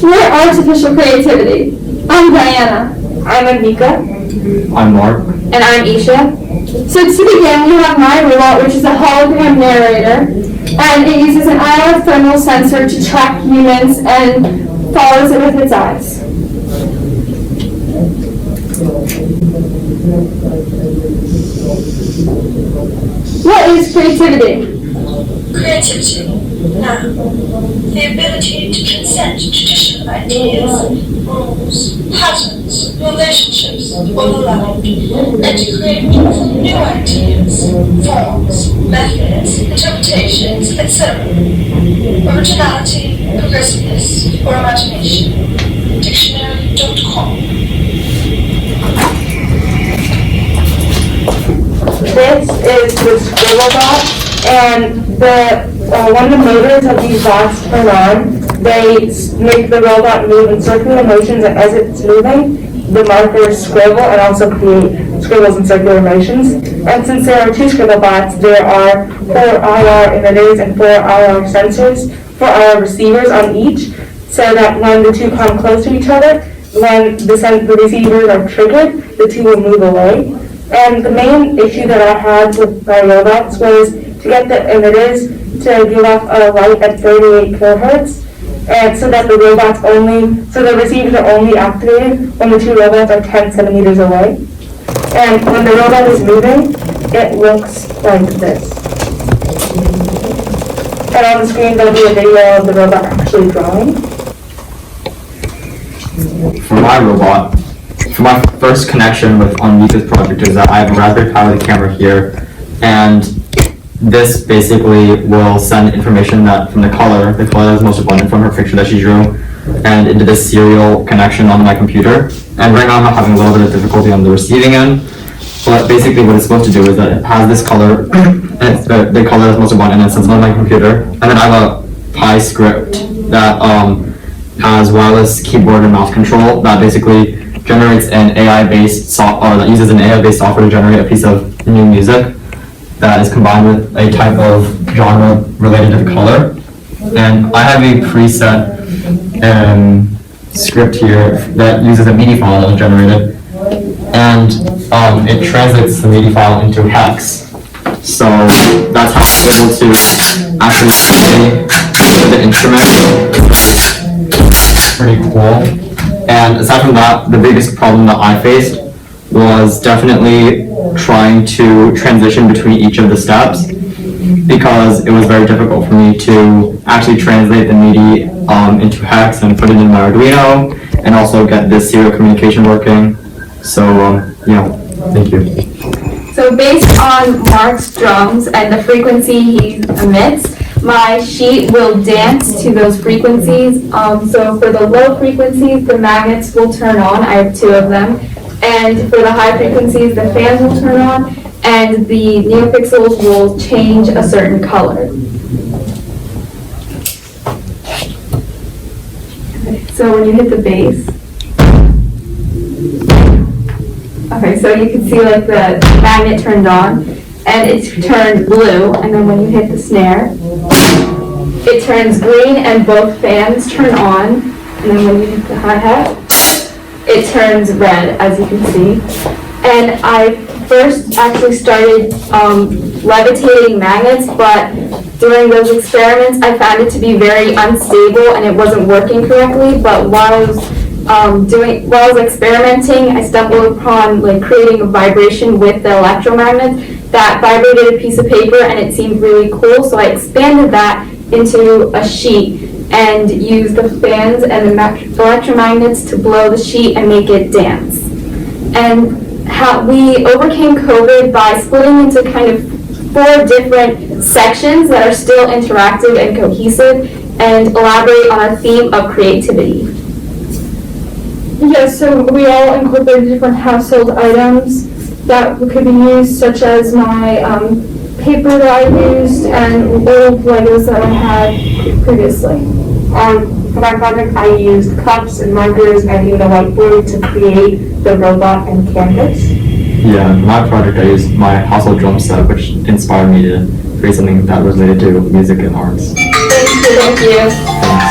We're artificial creativity. I'm Diana. I'm Anika. I'm Mark. And I'm Isha. So to begin, we have my robot, which is a hologram narrator, and it uses an IR thermal sensor to track humans and follows it with its eyes. What is creativity? Creativity. Now, the ability to transcend traditional ideas, rules, patterns, relationships, or the like, and to create new ideas, forms, methods, interpretations, etc. Originality, progressiveness, or imagination. Dictionary.com. This is the RoboCup, and one of the motors of these bots turn on. They make the robot move in circular motions, and as it's moving, the markers scribble and also create scribbles in circular motions. And since there are two scribble bots, there are 4 IR emitters and 4 IR sensors, 4 IR receivers on each, so that when the two come close to each other, when the receivers are triggered, the two will move away. And the main issue that I had with my robots was to get the emitters to give off a light at 38 kilohertz, and so that the receivers are only activated when the two robots are 10 centimeters away. And when the robot is moving, it looks like this. And on the screen there'll be a video of the robot actually drawing. For my robot, for my first connection with Anika's project is that I have a Raspberry Pi with a camera here, and this basically will send information that from the color that is most abundant from her picture that she drew, and into this serial connection on my computer. And right now I'm having a little bit of difficulty on the receiving end, but basically what it's supposed to do is that it has this color, and it's the color that's most abundant, and it sends it on my computer. And then I have a Pi script that has wireless keyboard and mouse control that basically generates an AI-based that uses an AI-based software to generate a piece of new music that is combined with a type of genre related to the color. And I have a preset script here that uses a MIDI file that was generated, and it translates the MIDI file into hex. So that's how I'm able to actually play the instrument. Pretty cool. And aside from that, the biggest problem that I faced was definitely trying to transition between each of the steps, because it was very difficult for me to actually translate the MIDI into hex and put it in my Arduino, and also get this serial communication working. So yeah, thank you. So based on Mark's drums and the frequency he emits, my sheet will dance to those frequencies. So for the low frequencies, the magnets will turn on. I have 2 of them. And for the high frequencies, the fans will turn on, and the neopixels will change a certain color. Okay, so when you hit the bass, okay, so you can see like the magnet turned on, and it's turned blue, and then when you hit the snare, it turns green and both fans turn on, and then when you hit the hi-hat, it turns red, as you can see. And I first actually started levitating magnets, but during those experiments I found it to be very unstable and it wasn't working correctly. But while I was experimenting, I stumbled upon creating a vibration with the electromagnets that vibrated a piece of paper, and it seemed really cool, so I expanded that into a sheet and used the fans and the electromagnets to blow the sheet and make it dance. And how we overcame COVID by splitting into kind of 4 different sections that are still interactive and cohesive, and elaborate on our theme of creativity. Yes, so we all incorporated different household items that could be used, such as my paper that I used and old Legos that I had previously. For my project, I used cups and markers and even a whiteboard to create the robot and canvas. Yeah, in my project I used my household drum set, which inspired me to create something that was related to music and arts. Thank you.